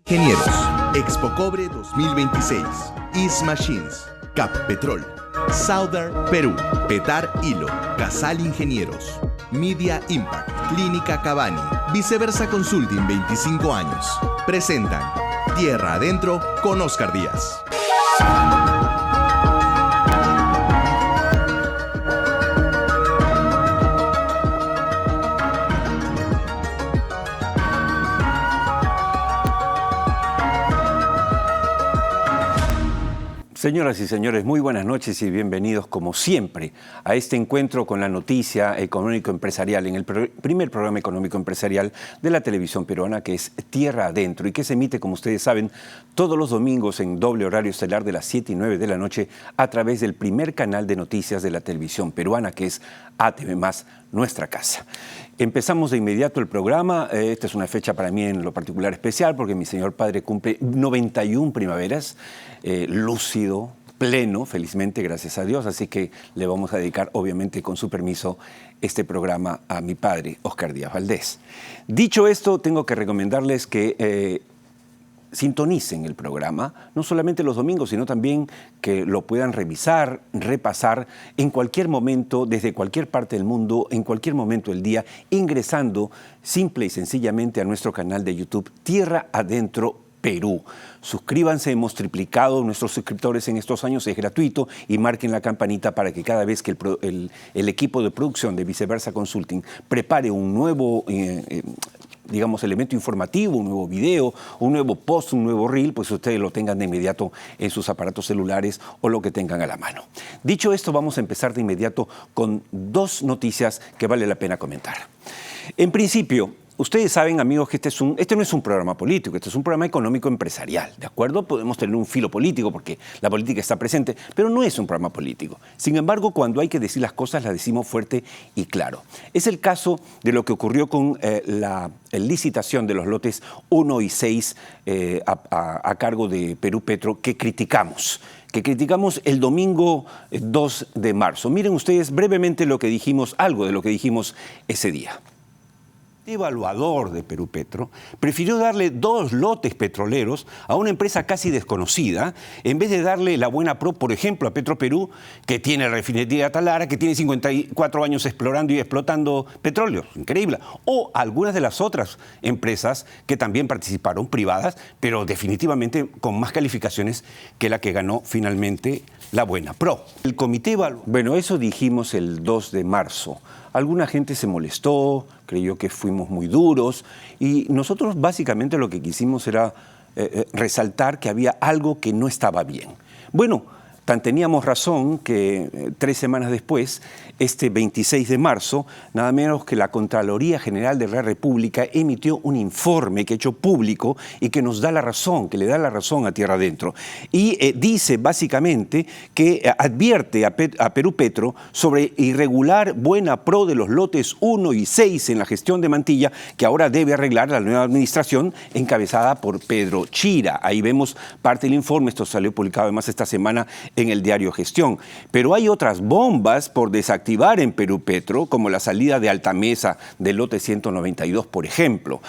Ingenieros, Expo Cobre 2026, East Machines, Cap Petrol, Southern Perú, Petar Hilo, Casal Ingenieros, Media Impact, Clínica Cavani, Viceversa Consulting 25 años. Presentan Tierra Adentro con Oscar Díaz. Señoras y señores, muy buenas noches y bienvenidos como siempre a este encuentro con la noticia económico-empresarial en el primer programa económico-empresarial de la televisión peruana, que es Tierra Adentro y que se emite, como ustedes saben, todos los domingos en doble horario estelar de las 7 y 9 de la noche a través del primer canal de noticias de la televisión peruana, que es ATV+, nuestra casa. Empezamos de inmediato el programa. Esta es una fecha para mí en lo particular especial porque mi señor padre cumple 91 primaveras, lúcido, pleno, felizmente, gracias a Dios. Así que le vamos a dedicar, obviamente, con su permiso, este programa a mi padre, Oscar Díaz Valdés. Dicho esto, tengo que recomendarles que sintonicen el programa, no solamente los domingos, sino también que lo puedan revisar, repasar en cualquier momento, desde cualquier parte del mundo, en cualquier momento del día, ingresando simple y sencillamente a nuestro canal de YouTube Tierra Adentro Perú. Suscríbanse, hemos triplicado nuestros suscriptores en estos años, es gratuito, y marquen la campanita para que cada vez que el equipo de producción de Viceversa Consulting prepare un nuevo elemento informativo, un nuevo video, un nuevo post, un nuevo reel, pues ustedes lo tengan de inmediato en sus aparatos celulares o lo que tengan a la mano. Dicho esto, vamos a empezar de inmediato con dos noticias que vale la pena comentar. En principio, ustedes saben, amigos, que este no es un programa político, este es un programa económico-empresarial, ¿de acuerdo? Podemos tener un filo político porque la política está presente, pero no es un programa político. Sin embargo, cuando hay que decir las cosas, las decimos fuerte y claro. Es el caso de lo que ocurrió con la licitación de los lotes 1 y 6 a cargo de Perú Petro, que criticamos el domingo 2 de marzo. Miren ustedes brevemente algo de lo que dijimos ese día. El evaluador de Perú Petro prefirió darle 2 lotes petroleros a una empresa casi desconocida, en vez de darle la buena pro, por ejemplo, a Petroperú, que tiene la refinería de Talara, que tiene 54 años explorando y explotando petróleo, increíble, o algunas de las otras empresas que también participaron, privadas, pero definitivamente con más calificaciones que la que ganó finalmente la buena pro. El comité evaluó. Bueno, eso dijimos el 2 de marzo. Alguna gente se molestó, creyó que fuimos muy duros y nosotros básicamente lo que quisimos era resaltar que había algo que no estaba bien. Bueno, tan teníamos razón que 3 semanas después, este 26 de marzo, nada menos que la Contraloría General de la República emitió un informe que ha hecho público y que nos da la razón, que le da la razón a Tierra Adentro. Y dice básicamente que advierte a Perú Petro sobre irregular buena pro de los lotes 1 y 6 en la gestión de Mantilla, que ahora debe arreglar la nueva administración encabezada por Pedro Chira. Ahí vemos parte del informe, esto salió publicado además esta semana en el diario Gestión. Pero hay otras bombas por desactivar en Perú Petro, como la salida de Altamesa del lote 192, por ejemplo.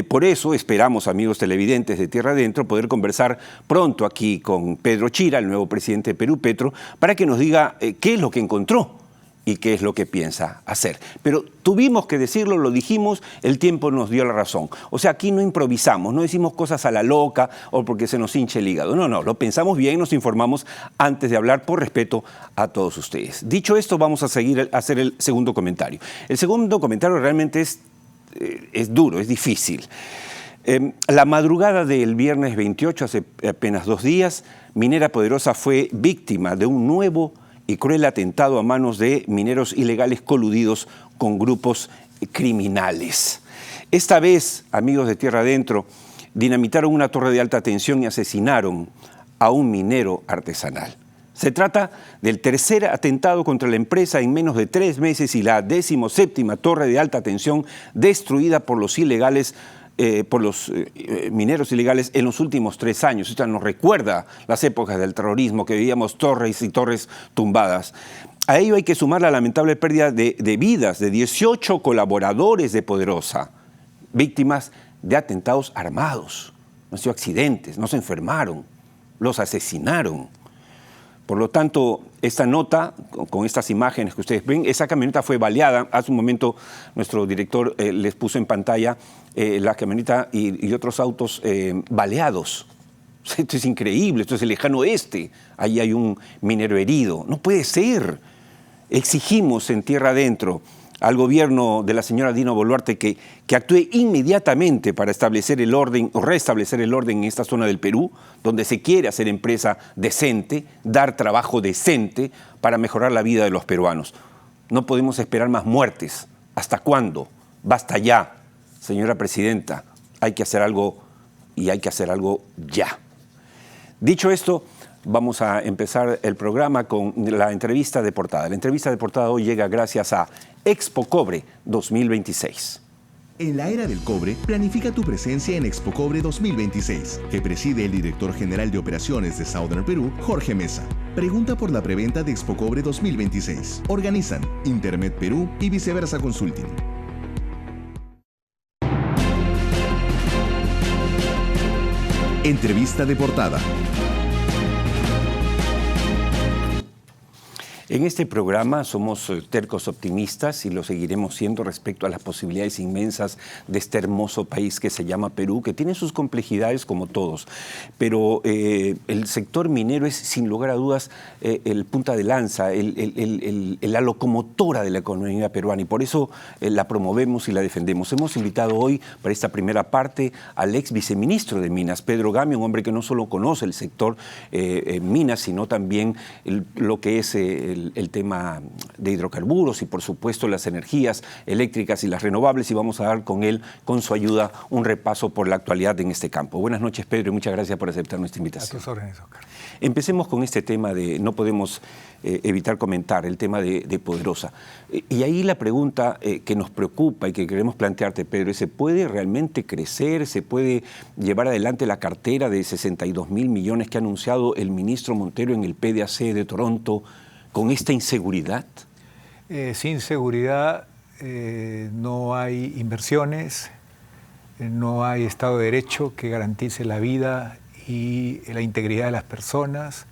Por eso esperamos, amigos televidentes de Tierra Adentro, poder conversar pronto aquí con Pedro Chira, el nuevo presidente de Perú Petro, para que nos diga qué es lo que encontró y qué es lo que piensa hacer. Pero tuvimos que decirlo, lo dijimos, el tiempo nos dio la razón. O sea, aquí no improvisamos, no decimos cosas a la loca o porque se nos hinche el hígado. No, lo pensamos bien, nos informamos antes de hablar por respeto a todos ustedes. Dicho esto, vamos a seguir a hacer el segundo comentario. El segundo comentario realmente es duro, es difícil. La madrugada del viernes 28, hace apenas 2 días, Minera Poderosa fue víctima de un nuevo y cruel atentado a manos de mineros ilegales coludidos con grupos criminales. Esta vez, amigos de Tierra Adentro, dinamitaron una torre de alta tensión y asesinaron a un minero artesanal. Se trata del tercer atentado contra la empresa en menos de 3 meses y la 17ª torre de alta tensión destruida por los mineros ilegales en los últimos 3 años. Esto nos recuerda las épocas del terrorismo, que veíamos torres y torres tumbadas. A ello hay que sumar la lamentable pérdida de vidas de 18 colaboradores de Poderosa, víctimas de atentados armados. han sido accidentes, no se enfermaron, los asesinaron. Por lo tanto, esta nota, con estas imágenes que ustedes ven, esa camioneta fue baleada. Hace un momento nuestro director les puso en pantalla la camioneta y otros autos baleados. Esto es increíble, esto es el lejano oeste. Ahí hay un minero herido. No puede ser. Exigimos en tierra adentro al gobierno de la señora Dina Boluarte que actúe inmediatamente para establecer el orden o restablecer el orden en esta zona del Perú, donde se quiere hacer empresa decente, dar trabajo decente para mejorar la vida de los peruanos. No podemos esperar más muertes. ¿Hasta cuándo? Basta ya, señora presidenta. Hay que hacer algo y hay que hacer algo ya. Dicho esto, vamos a empezar el programa con la entrevista de portada. La entrevista de portada hoy llega gracias a Expo Cobre 2026. En la era del cobre, planifica tu presencia en Expo Cobre 2026, que preside el director general de operaciones de Southern Perú, Jorge Mesa. Pregunta por la preventa de Expo Cobre 2026. Organizan Internet Perú y Viceversa Consulting. Entrevista de portada. En este programa somos tercos optimistas y lo seguiremos siendo respecto a las posibilidades inmensas de este hermoso país que se llama Perú, que tiene sus complejidades como todos. Pero el sector minero es, sin lugar a dudas, el punta de lanza, la locomotora de la economía peruana, y por eso la promovemos y la defendemos. Hemos invitado hoy, para esta primera parte, al ex viceministro de Minas, Pedro Gamio, un hombre que no solo conoce el sector minas, sino también lo que es el tema de hidrocarburos y, por supuesto, las energías eléctricas y las renovables, y vamos a dar con él, con su ayuda, un repaso por la actualidad en este campo. Buenas noches, Pedro, y muchas gracias por aceptar nuestra invitación. A tus órdenes, Oscar. Empecemos con este tema de, no podemos evitar comentar, el tema de Poderosa. Y ahí la pregunta que nos preocupa y que queremos plantearte, Pedro, ¿se puede realmente crecer? ¿Se puede llevar adelante la cartera de 62.000 millones que ha anunciado el ministro Montero en el PDAC de Toronto con esta inseguridad? Sin seguridad no hay inversiones, no hay Estado de Derecho que garantice la vida y la integridad de las personas.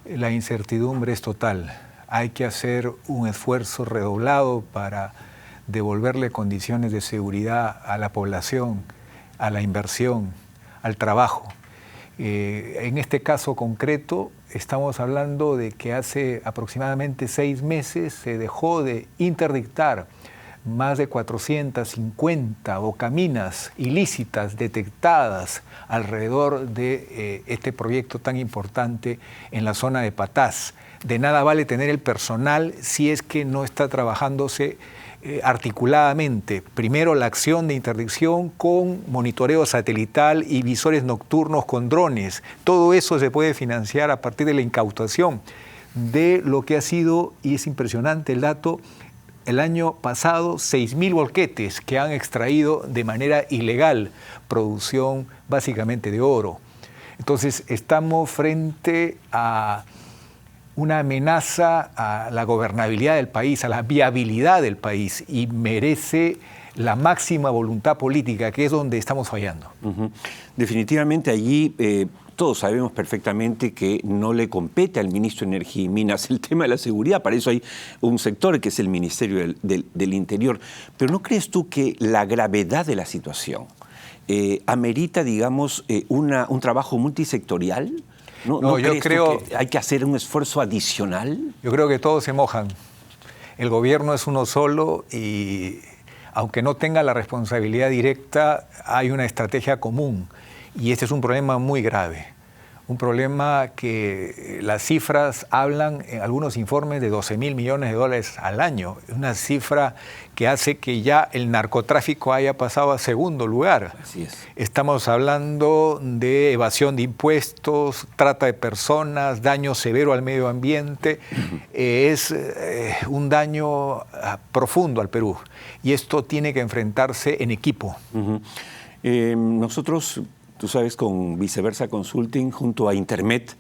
La incertidumbre es total. Hay que hacer un esfuerzo redoblado para devolverle condiciones de seguridad a la población, a la inversión, al trabajo. En este caso concreto, estamos hablando de que hace aproximadamente 6 meses se dejó de interdictar más de 450 bocaminas ilícitas detectadas alrededor de este proyecto tan importante en la zona de Patás. De nada vale tener el personal si es que no está trabajándose articuladamente. Primero, la acción de interdicción con monitoreo satelital y visores nocturnos con drones. Todo eso se puede financiar a partir de la incautación de lo que ha sido, y es impresionante el dato, el año pasado 6.000 volquetes que han extraído de manera ilegal, producción básicamente de oro. Entonces estamos frente a una amenaza a la gobernabilidad del país, a la viabilidad del país, y merece la máxima voluntad política, que es donde estamos fallando. Definitivamente allí todos sabemos perfectamente que no le compete al ministro de Energía y Minas el tema de la seguridad. Para eso hay un sector que es el Ministerio del Interior. Pero ¿no crees tú que la gravedad de la situación amerita, digamos, un trabajo multisectorial? ¿No yo creo que hay que hacer un esfuerzo adicional? Yo creo que todos se mojan. El gobierno es uno solo y, aunque no tenga la responsabilidad directa, hay una estrategia común. Y este es un problema muy grave. Un problema que las cifras hablan en algunos informes de 12.000 millones de dólares al año. Es una cifra que hace que ya el narcotráfico haya pasado a segundo lugar. Así es. Estamos hablando de evasión de impuestos, trata de personas, daño severo al medio ambiente. Es un daño profundo al Perú. Y esto tiene que enfrentarse en equipo. Nosotros, tú sabes, con Viceversa Consulting, junto a Intermet,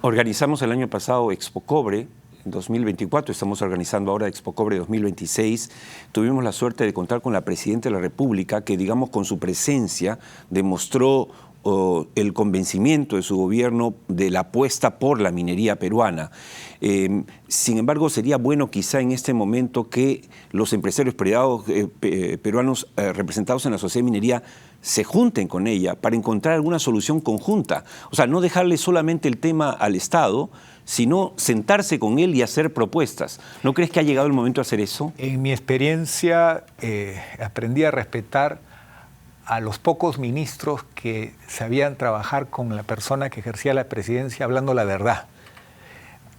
organizamos el año pasado Expo Cobre en 2024, estamos organizando ahora Expo Cobre 2026. Tuvimos la suerte de contar con la Presidenta de la República, que, digamos, con su presencia demostró el convencimiento de su gobierno de la apuesta por la minería peruana. Sin embargo, sería bueno quizá en este momento que los empresarios peruanos representados en la Sociedad de Minería se junten con ella para encontrar alguna solución conjunta. O sea, no dejarle solamente el tema al Estado, sino sentarse con él y hacer propuestas. ¿No crees que ha llegado el momento de hacer eso? En mi experiencia, aprendí a respetar a los pocos ministros que sabían trabajar con la persona que ejercía la presidencia hablando la verdad.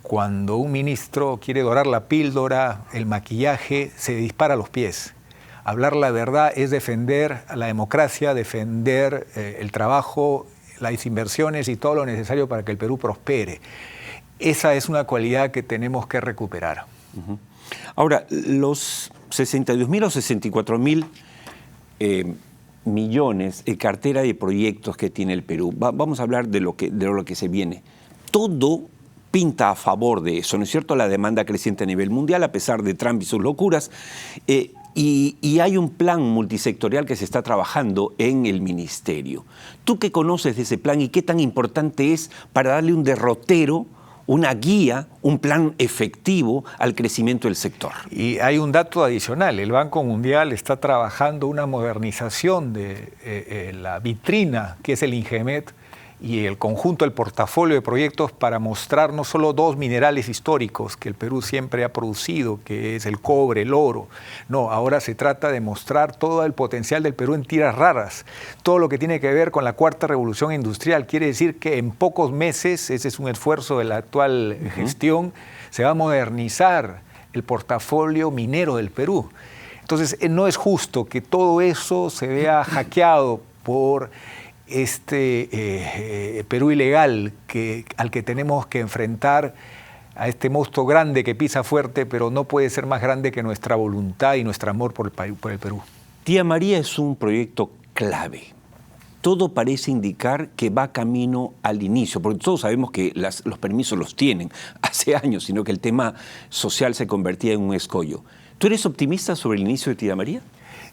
Cuando un ministro quiere dorar la píldora, el maquillaje, se dispara a los pies. Hablar la verdad es defender a la democracia, defender el trabajo, las inversiones y todo lo necesario para que el Perú prospere. Esa es una cualidad que tenemos que recuperar. Ahora, los 62.000 o 64.000 millones de cartera de proyectos que tiene el Perú, vamos a hablar de lo que se viene. Todo pinta a favor de eso, ¿no es cierto? La demanda creciente a nivel mundial, a pesar de Trump y sus locuras. Y hay un plan multisectorial que se está trabajando en el ministerio. ¿Tú qué conoces de ese plan y qué tan importante es para darle un derrotero, una guía, un plan efectivo al crecimiento del sector? Y hay un dato adicional. El Banco Mundial está trabajando una modernización de la vitrina que es el INGEMET y el conjunto del portafolio de proyectos para mostrar no solo dos minerales históricos que el Perú siempre ha producido, que es el cobre, el oro. No, ahora se trata de mostrar todo el potencial del Perú en tierras raras, todo lo que tiene que ver con la cuarta revolución industrial. Quiere decir que en pocos meses, ese es un esfuerzo de la actual gestión, se va a modernizar el portafolio minero del Perú. Entonces, no es justo que todo eso se vea hackeado por Perú ilegal al que tenemos que enfrentar, a este monstruo grande que pisa fuerte, pero no puede ser más grande que nuestra voluntad y nuestro amor por el Perú. Tía María es un proyecto clave. Todo parece indicar que va camino al inicio, porque todos sabemos que los permisos los tienen hace años, sino que el tema social se convertía en un escollo. ¿Tú eres optimista sobre el inicio de Tía María?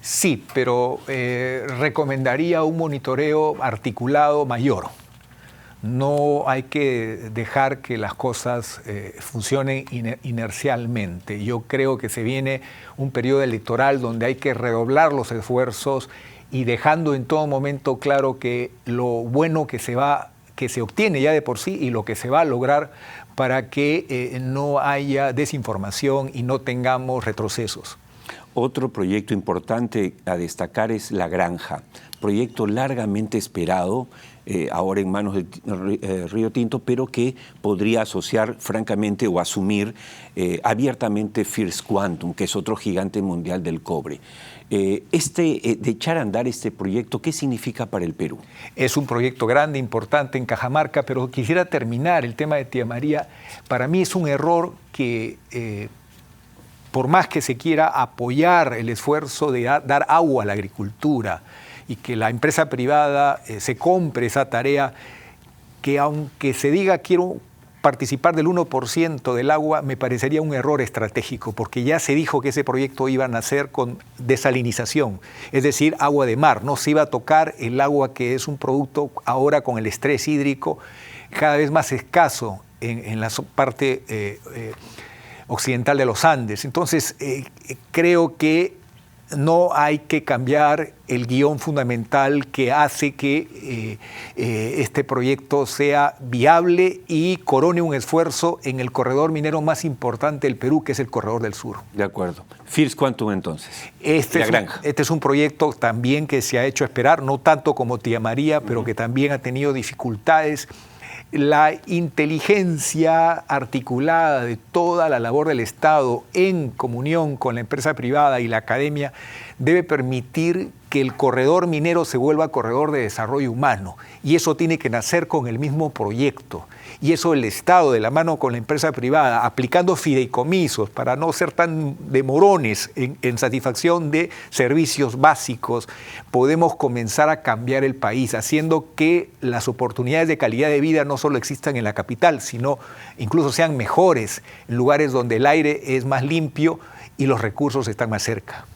Sí, pero recomendaría un monitoreo articulado mayor. No hay que dejar que las cosas funcionen inercialmente. Yo creo que se viene un periodo electoral donde hay que redoblar los esfuerzos y dejando en todo momento claro que lo bueno que se obtiene ya de por sí y lo que se va a lograr para que no haya desinformación y no tengamos retrocesos. Otro proyecto importante a destacar es La Granja, proyecto largamente esperado, ahora en manos de Río Tinto, pero que podría asociar francamente o asumir abiertamente First Quantum, que es otro gigante mundial del cobre. De echar a andar este proyecto, ¿qué significa para el Perú? Es un proyecto grande, importante en Cajamarca, pero quisiera terminar el tema de Tía María. Para mí es un error que por más que se quiera apoyar el esfuerzo de dar agua a la agricultura y que la empresa privada se compre esa tarea, que aunque se diga quiero participar del 1% del agua, me parecería un error estratégico, porque ya se dijo que ese proyecto iba a nacer con desalinización, es decir, agua de mar. No se iba a tocar el agua que es un producto ahora con el estrés hídrico cada vez más escaso en la parte occidental de los Andes. Entonces, creo que no hay que cambiar el guión fundamental que hace que este proyecto sea viable y corone un esfuerzo en el corredor minero más importante del Perú, que es el Corredor del Sur. De acuerdo. First Quantum, entonces. Este es un proyecto también que se ha hecho esperar, no tanto como Tía María, pero que también ha tenido dificultades. La inteligencia articulada de toda la labor del Estado en comunión con la empresa privada y la academia debe permitir que el corredor minero se vuelva corredor de desarrollo humano. Y eso tiene que nacer con el mismo proyecto. Y eso el Estado, de la mano con la empresa privada, aplicando fideicomisos para no ser tan demorones en satisfacción de servicios básicos, podemos comenzar a cambiar el país, haciendo que las oportunidades de calidad de vida no solo existan en la capital, sino incluso sean mejores en lugares donde el aire es más limpio y los recursos están más cerca.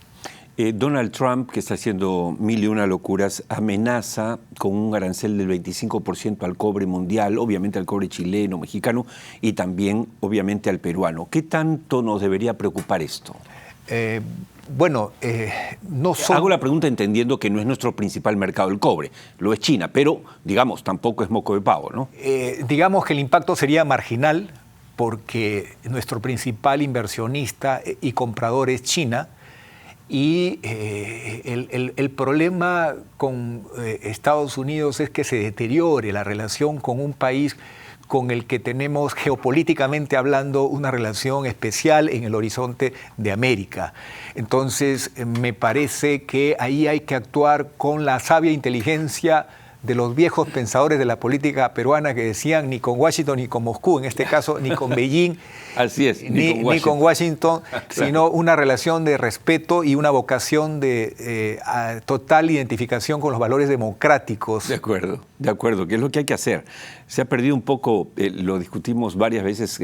Donald Trump, que está haciendo mil y una locuras, amenaza con un arancel del 25% al cobre mundial, obviamente al cobre chileno, mexicano y también, obviamente, al peruano. ¿Qué tanto nos debería preocupar esto? No son... Hago la pregunta entendiendo que no es nuestro principal mercado el cobre, lo es China, pero, digamos, tampoco es moco de pavo, ¿no? Digamos que el impacto sería marginal porque nuestro principal inversionista y comprador es China. Y el problema con Estados Unidos es que se deteriore la relación con un país con el que tenemos geopolíticamente hablando una relación especial en el horizonte de América. Entonces, me parece que ahí hay que actuar con la sabia inteligencia de los viejos pensadores de la política peruana que decían ni con Washington ni con Moscú, en este caso ni con Beijing, así es, ni con Washington, sino una relación de respeto y una vocación de total identificación con los valores democráticos. De acuerdo, que es lo que hay que hacer. Se ha perdido un poco, lo discutimos varias veces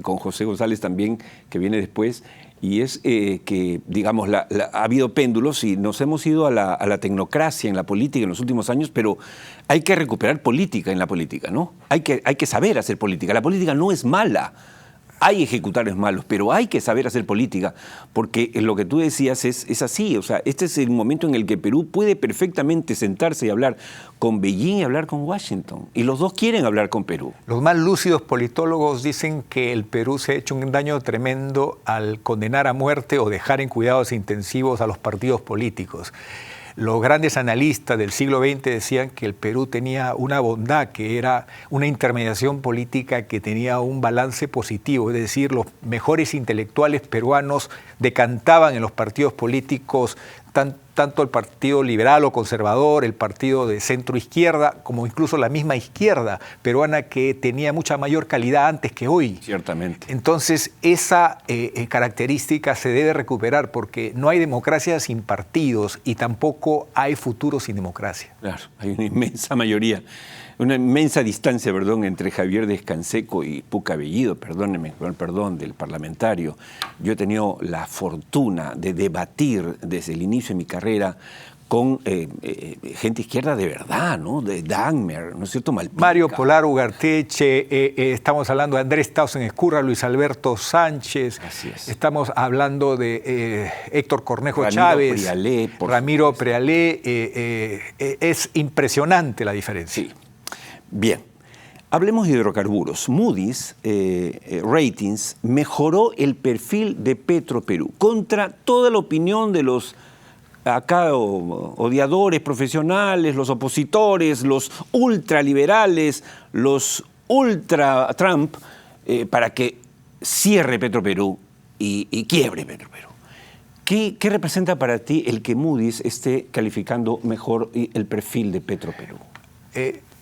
con José González también, que viene después, y es que, digamos, ha habido péndulos y nos hemos ido a la tecnocracia en la política en los últimos años, pero hay que recuperar política en la política, ¿no? Hay que saber hacer política. La política no es mala. Hay ejecutores malos, pero hay que saber hacer política, porque lo que tú decías es así. O sea, este es el momento en el que Perú puede perfectamente sentarse y hablar con Beijing y hablar con Washington. Y los dos quieren hablar con Perú. Los más lúcidos politólogos dicen que el Perú se ha hecho un daño tremendo al condenar a muerte o dejar en cuidados intensivos a los partidos políticos. Los grandes analistas del siglo XX decían que el Perú tenía una bondad, que era una intermediación política que tenía un balance positivo, es decir, los mejores intelectuales peruanos decantaban en los partidos políticos, tanto el Partido Liberal o Conservador, el Partido de Centro Izquierda, como incluso la misma izquierda peruana que tenía mucha mayor calidad antes que hoy. Ciertamente. Entonces, esa característica se debe recuperar porque no hay democracia sin partidos y tampoco hay futuro sin democracia. Claro, hay una inmensa mayoría, una inmensa distancia, entre Javier Descanseco y Puca Bellido, perdón, del parlamentario. Yo he tenido la fortuna de debatir desde el inicio de mi carrera con gente izquierda de verdad, ¿no? De Dagmer, ¿no es cierto? Malpica. Mario Polar Ugarteche, estamos hablando de Andrés Tausen Escurra, Luis Alberto Sánchez, estamos hablando de Héctor Cornejo Chávez, Ramiro Prealé, es impresionante la diferencia. Sí. Bien, hablemos de hidrocarburos. Moody's Ratings mejoró el perfil de Petroperú contra toda la opinión de los odiadores profesionales, los opositores, los ultraliberales, los ultra-Trump, para que cierre Petroperú y quiebre Petroperú. ¿Qué representa para ti el que Moody's esté calificando mejor el perfil de Petroperú?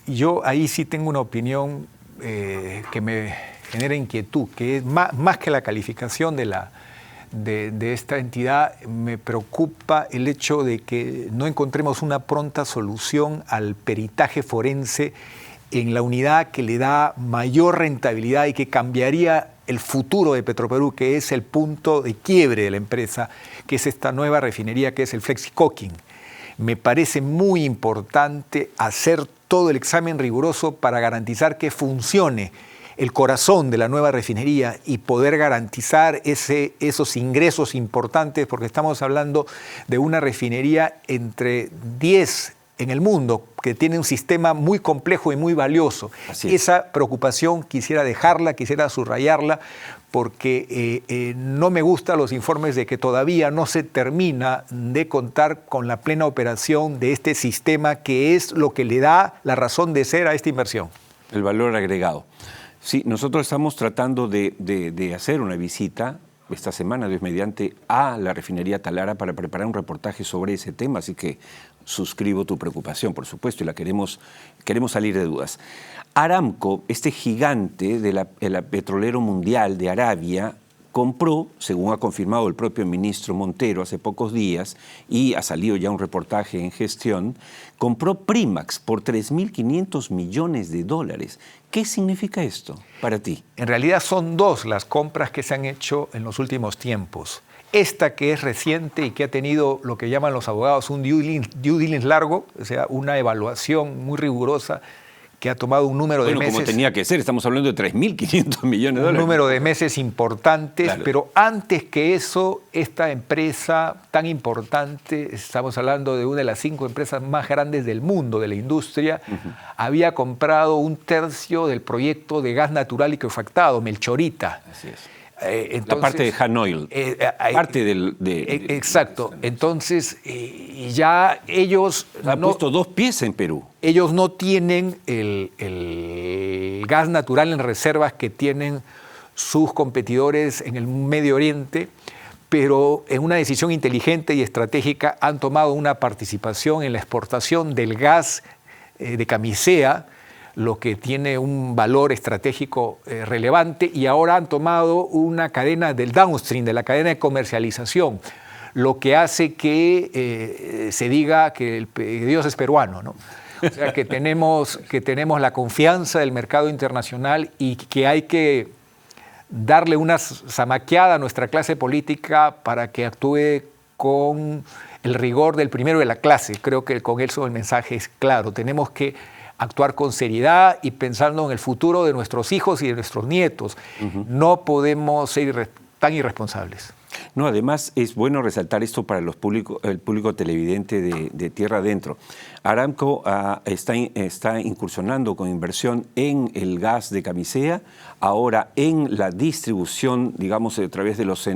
Yo ahí sí tengo una opinión que me genera inquietud, que es más que la calificación de esta entidad, me preocupa el hecho de que no encontremos una pronta solución al peritaje forense en la unidad que le da mayor rentabilidad y que cambiaría el futuro de Petroperú, que es el punto de quiebre de la empresa, que es esta nueva refinería que es el Flexicoking. Me parece muy importante hacer todo el examen riguroso para garantizar que funcione el corazón de la nueva refinería y poder garantizar esos ingresos importantes, porque estamos hablando de una refinería entre 10 en el mundo, que tiene un sistema muy complejo y muy valioso. Esa preocupación quisiera subrayarla, porque no me gustan los informes de que todavía no se termina de contar con la plena operación de este sistema, que es lo que le da la razón de ser a esta inversión. El valor agregado. Sí, nosotros estamos tratando de hacer una visita esta semana, Dios mediante, a la refinería Talara para preparar un reportaje sobre ese tema, así que suscribo tu preocupación, por supuesto, y la queremos salir de dudas. Aramco, este gigante el petrolero mundial de Arabia, compró, según ha confirmado el propio ministro Montero hace pocos días, y ha salido ya un reportaje en Gestión, compró Primax por $3.500 millones. ¿Qué significa esto para ti? En realidad son dos las compras que se han hecho en los últimos tiempos. esta que es reciente y que ha tenido lo que llaman los abogados un due diligence largo, o sea, una evaluación muy rigurosa que ha tomado un número de meses. Como tenía que ser, estamos hablando de 3.500 millones de dólares. Un número de meses importantes, claro. Pero antes que eso, esta empresa tan importante, estamos hablando de una de las 5 empresas más grandes del mundo, de la industria, había comprado 1/3 del proyecto de gas natural liquefactado, Melchorita. Así es. Entonces, la parte de Hanoil, parte exacto. Entonces, ya ellos... Han puesto 2 pies en Perú. Ellos no tienen el gas natural en reservas que tienen sus competidores en el Medio Oriente, pero en una decisión inteligente y estratégica han tomado una participación en la exportación del gas de Camisea, lo que tiene un valor estratégico relevante, y ahora han tomado una cadena del downstream, de la cadena de comercialización, lo que hace que se diga que Dios es peruano, ¿no? O sea, que tenemos la confianza del mercado internacional y que hay que darle una zamaqueada a nuestra clase política para que actúe con el rigor del primero de la clase. Creo que con eso el mensaje es claro. Tenemos que actuar con seriedad y pensando en el futuro de nuestros hijos y de nuestros nietos. No podemos ser tan irresponsables. No, además es bueno resaltar esto para el público televidente de Tierra Adentro. Aramco está incursionando con inversión en el gas de Camisea, ahora en la distribución, digamos, a través de los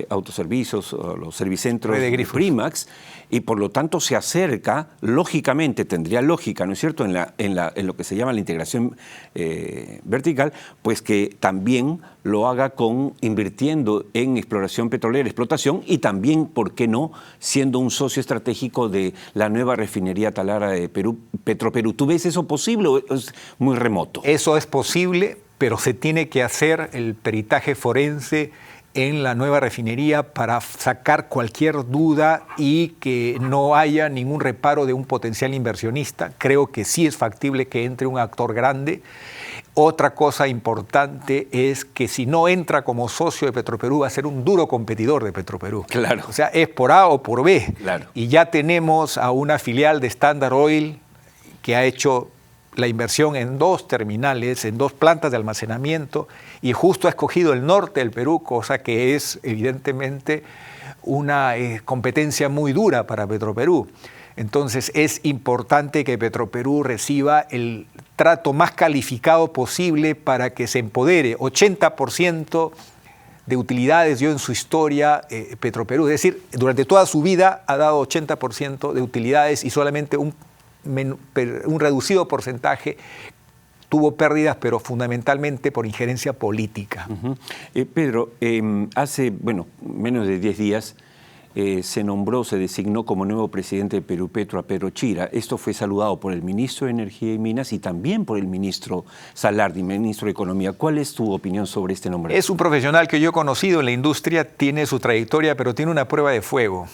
autoservicios, los servicentros de Primax, y por lo tanto se acerca, lógicamente, tendría lógica, ¿no es cierto?, en lo que se llama la integración vertical, pues que también lo haga invirtiendo en exploración petrolera, explotación, y también, ¿por qué no?, siendo un socio estratégico de la nueva refinería Talara de Perú, Petroperú. ¿Tú ves eso posible o es muy remoto? Eso es posible, pero se tiene que hacer el peritaje forense en la nueva refinería para sacar cualquier duda y que no haya ningún reparo de un potencial inversionista. Creo que sí es factible que entre un actor grande. Otra cosa importante es que si no entra como socio de Petroperú va a ser un duro competidor de Petroperú. Claro. O sea, es por A o por B. Claro. Y ya tenemos a una filial de Standard Oil que ha hecho la inversión en 2 terminales, en 2 plantas de almacenamiento, y justo ha escogido el norte del Perú, cosa que es evidentemente una competencia muy dura para Petroperú. Entonces es importante que Petroperú reciba el trato más calificado posible para que se empodere. 80% de utilidades dio en su historia Petroperú, es decir, durante toda su vida ha dado 80% de utilidades y solamente un reducido porcentaje tuvo pérdidas, pero fundamentalmente por injerencia política. Pedro, hace menos de 10 días se designó como nuevo presidente de Perupetro a Pedro Chira. Esto fue saludado por el ministro de Energía y Minas y también por el ministro Salardi, ministro de Economía. ¿Cuál es tu opinión sobre este nombre? Es un profesional que yo he conocido en la industria, tiene su trayectoria, pero tiene una prueba de fuego.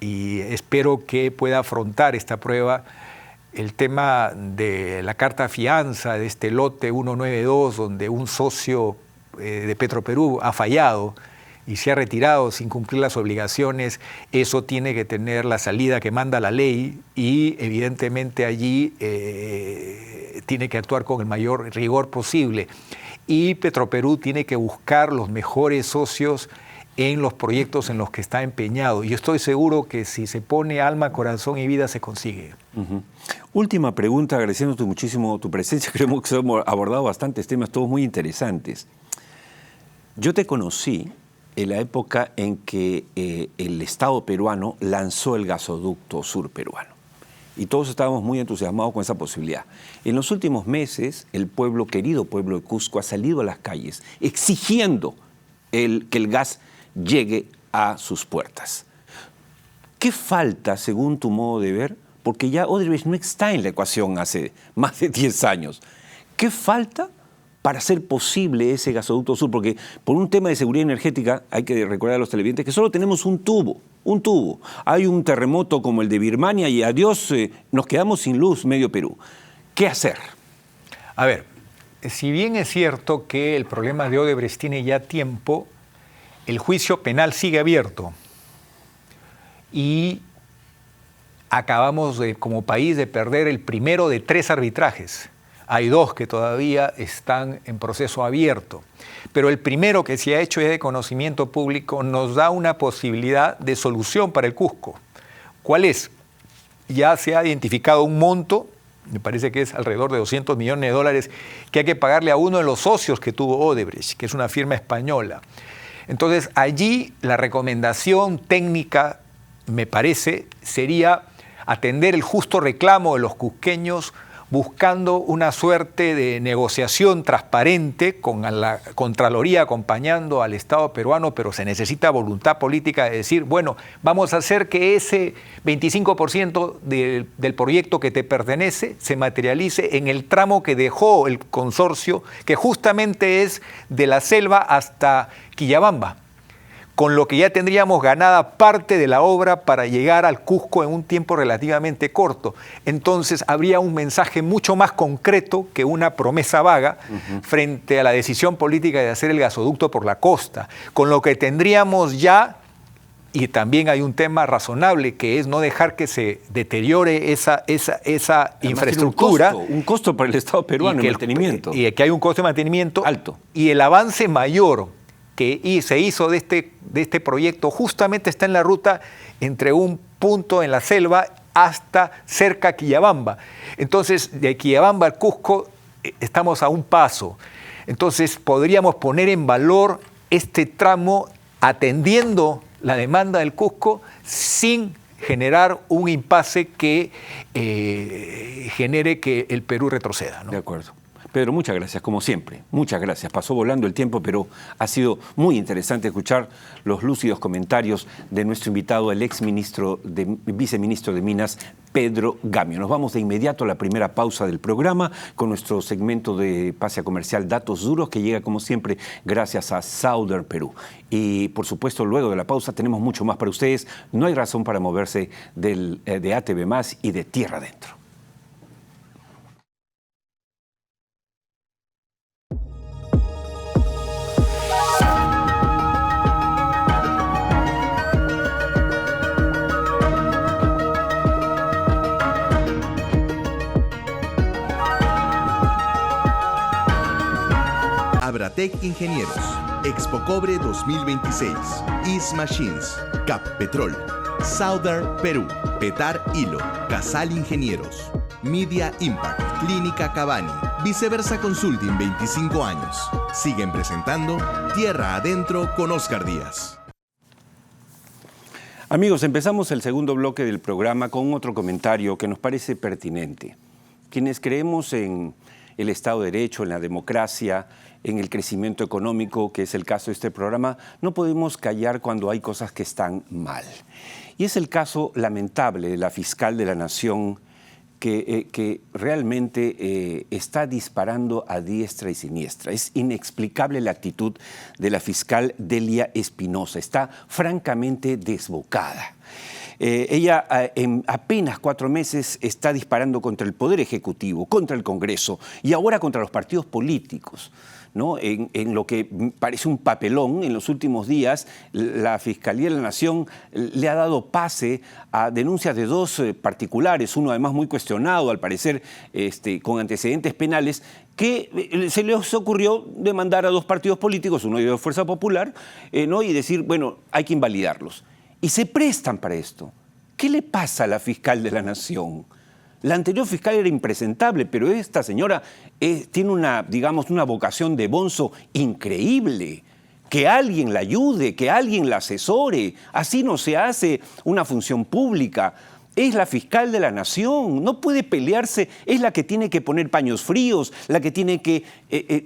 Y espero que pueda afrontar esta prueba. El tema de la carta fianza de este lote 192, donde un socio de Petroperú ha fallado y se ha retirado sin cumplir las obligaciones, eso tiene que tener la salida que manda la ley y evidentemente allí tiene que actuar con el mayor rigor posible. Y Petroperú tiene que buscar los mejores socios en los proyectos en los que está empeñado. Y yo estoy seguro que si se pone alma, corazón y vida, se consigue. Última pregunta, agradeciéndote muchísimo tu presencia. Creo que hemos abordado bastantes temas, todos muy interesantes. Yo te conocí en la época en que el Estado peruano lanzó el gasoducto sur peruano. Y todos estábamos muy entusiasmados con esa posibilidad. En los últimos meses, el querido pueblo de Cusco, ha salido a las calles exigiendo que el gas llegue a sus puertas. ¿Qué falta, según tu modo de ver? Porque ya Odebrecht no está en la ecuación hace más de 10 años. ¿Qué falta para hacer posible ese gasoducto sur? Porque por un tema de seguridad energética, hay que recordar a los televidentes que solo tenemos un tubo. Hay un terremoto como el de Birmania y adiós, nos quedamos sin luz medio Perú. ¿Qué hacer? A ver, si bien es cierto que el problema de Odebrecht tiene ya tiempo, el juicio penal sigue abierto y acabamos como país de perder el primero de 3 arbitrajes. Hay 2 que todavía están en proceso abierto, pero el primero, que se ha hecho de conocimiento público, nos da una posibilidad de solución para el Cusco. ¿Cuál es? Ya se ha identificado un monto, me parece que es alrededor de $200 millones, que hay que pagarle a uno de los socios que tuvo Odebrecht, que es una firma española. Entonces, allí la recomendación técnica, me parece, sería atender el justo reclamo de los cusqueños, buscando una suerte de negociación transparente con la Contraloría acompañando al Estado peruano, pero se necesita voluntad política de decir, bueno, vamos a hacer que ese 25% del proyecto que te pertenece se materialice en el tramo que dejó el consorcio, que justamente es de la selva hasta Quillabamba, con lo que ya tendríamos ganada parte de la obra para llegar al Cusco en un tiempo relativamente corto. Entonces habría un mensaje mucho más concreto que una promesa vaga frente a la decisión política de hacer el gasoducto por la costa, con lo que tendríamos ya, y también hay un tema razonable, que es no dejar que se deteriore esa infraestructura. Un costo para el Estado peruano el mantenimiento. Y que hay un costo de mantenimiento alto. Y el avance mayor que se hizo de este proyecto justamente está en la ruta entre un punto en la selva hasta cerca a Quillabamba. Entonces, de Quillabamba al Cusco estamos a un paso. Entonces, podríamos poner en valor este tramo atendiendo la demanda del Cusco sin generar un impasse que genere que el Perú retroceda, ¿no? De acuerdo. Pedro, muchas gracias, como siempre. Muchas gracias. Pasó volando el tiempo, pero ha sido muy interesante escuchar los lúcidos comentarios de nuestro invitado, el viceministro de Minas, Pedro Gamio. Nos vamos de inmediato a la primera pausa del programa con nuestro segmento de pase comercial Datos Duros, que llega, como siempre, gracias a Southern Perú. Y, por supuesto, luego de la pausa tenemos mucho más para ustedes. No hay razón para moverse de ATV+ y de Tierra Adentro. Abratec Ingenieros, Expo Cobre 2026, Is Machines, Cap Petrol, Southern Perú, Petar Hilo, Casal Ingenieros, Media Impact, Clínica Cavani, Viceversa Consulting 25 años. Siguen presentando Tierra Adentro con Oscar Díaz. Amigos, empezamos el segundo bloque del programa con otro comentario que nos parece pertinente. Quienes creemos en el Estado de Derecho, en la democracia, en el crecimiento económico, que es el caso de este programa, no podemos callar cuando hay cosas que están mal. Y es el caso lamentable de la fiscal de la Nación que realmente está disparando a diestra y siniestra. Es inexplicable la actitud de la fiscal Delia Espinosa. Está francamente desbocada. Ella en apenas 4 meses está disparando contra el Poder Ejecutivo, contra el Congreso y ahora contra los partidos políticos, ¿no? En lo que parece un papelón, en los últimos días la Fiscalía de la Nación le ha dado pase a denuncias de 2 particulares, uno además muy cuestionado, al parecer con antecedentes penales, que se les ocurrió demandar a 2 partidos políticos, uno de Fuerza Popular, ¿no? Y decir, bueno, hay que invalidarlos. Y se prestan para esto. ¿Qué le pasa a la fiscal de la Nación? La anterior fiscal era impresentable, pero esta señora tiene una vocación de bonzo increíble. Que alguien la ayude, que alguien la asesore. Así no se hace una función pública. Es la fiscal de la Nación, no puede pelearse, es la que tiene que poner paños fríos, la que tiene que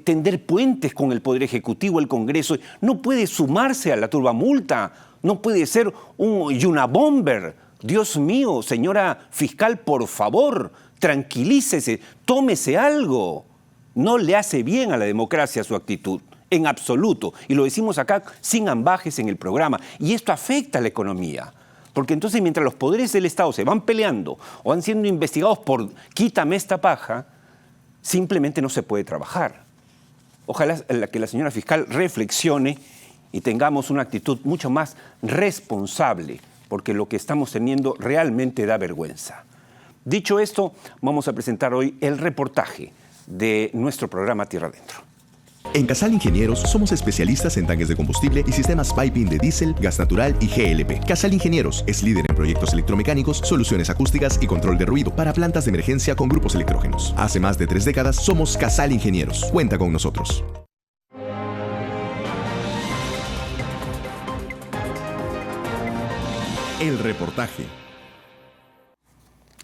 tender puentes con el Poder Ejecutivo, el Congreso. No puede sumarse a la turbamulta, no puede ser un Unabomber. Dios mío, señora fiscal, por favor, tranquilícese, tómese algo. No le hace bien a la democracia su actitud, en absoluto. Y lo decimos acá sin ambajes en el programa. Y esto afecta a la economía. Porque entonces mientras los poderes del Estado se van peleando o van siendo investigados por quítame esta paja, simplemente no se puede trabajar. Ojalá que la señora fiscal reflexione y tengamos una actitud mucho más responsable, porque lo que estamos teniendo realmente da vergüenza. Dicho esto, vamos a presentar hoy el reportaje de nuestro programa Tierra Adentro. En Casal Ingenieros somos especialistas en tanques de combustible y sistemas piping de diésel, gas natural y GLP. Casal Ingenieros es líder en proyectos electromecánicos, soluciones acústicas y control de ruido para plantas de emergencia con grupos electrógenos. Hace más de 3 décadas somos Casal Ingenieros. Cuenta con nosotros. El reportaje.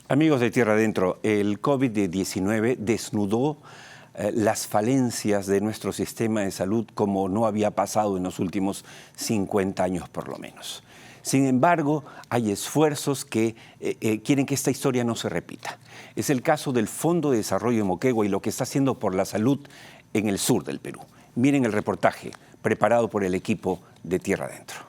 Amigos de Tierra Adentro, el COVID-19 desnudó las falencias de nuestro sistema de salud como no había pasado en los últimos 50 años por lo menos. Sin embargo, hay esfuerzos que quieren que esta historia no se repita. Es el caso del Fondo de Desarrollo de Moquegua y lo que está haciendo por la salud en el sur del Perú. Miren el reportaje preparado por el equipo de Tierra Adentro.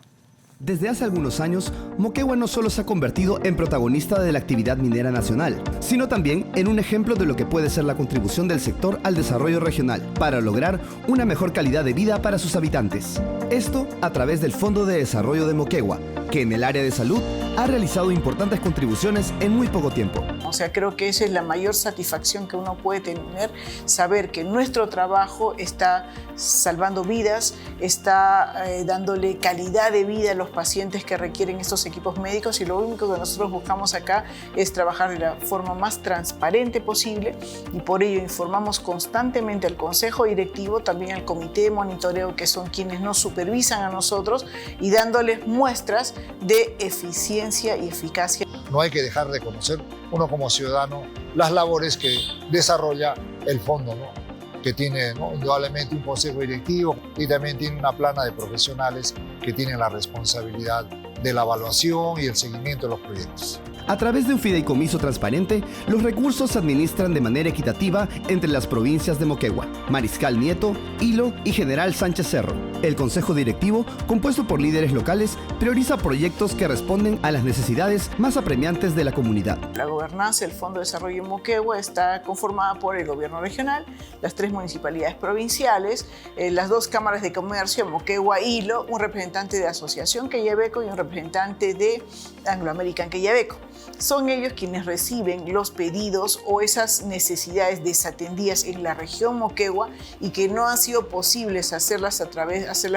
Desde hace algunos años, Moquegua no solo se ha convertido en protagonista de la actividad minera nacional, sino también en un ejemplo de lo que puede ser la contribución del sector al desarrollo regional para lograr una mejor calidad de vida para sus habitantes. Esto a través del Fondo de Desarrollo de Moquegua, que en el área de salud ha realizado importantes contribuciones en muy poco tiempo. O sea, creo que esa es la mayor satisfacción que uno puede tener, saber que nuestro trabajo está salvando vidas, está dándole calidad de vida a los pacientes que requieren estos equipos médicos, y lo único que nosotros buscamos acá es trabajar de la forma más transparente posible, y por ello informamos constantemente al Consejo Directivo, también al Comité de Monitoreo, que son quienes nos supervisan a nosotros, y dándoles muestras de eficiencia y eficacia. No hay que dejar de conocer uno como ciudadano las labores que desarrolla el fondo, ¿no? Que tiene, ¿no?, indudablemente un consejo directivo y también tiene una plana de profesionales que tienen la responsabilidad de la evaluación y el seguimiento de los proyectos. A través de un fideicomiso transparente, los recursos se administran de manera equitativa entre las provincias de Moquegua, Mariscal Nieto, Hilo y General Sánchez Cerro. El Consejo Directivo, compuesto por líderes locales, prioriza proyectos que responden a las necesidades más apremiantes de la comunidad. La gobernanza del Fondo de Desarrollo de Moquegua está conformada por el gobierno regional, las 3 municipalidades provinciales, las 2 cámaras de comercio, Moquegua e Hilo, un representante de Asociación Queyabeco y un representante de Anglo American Queyabeco. Son ellos quienes reciben los pedidos o esas necesidades desatendidas en la región Moquegua y que no han sido posibles hacerlas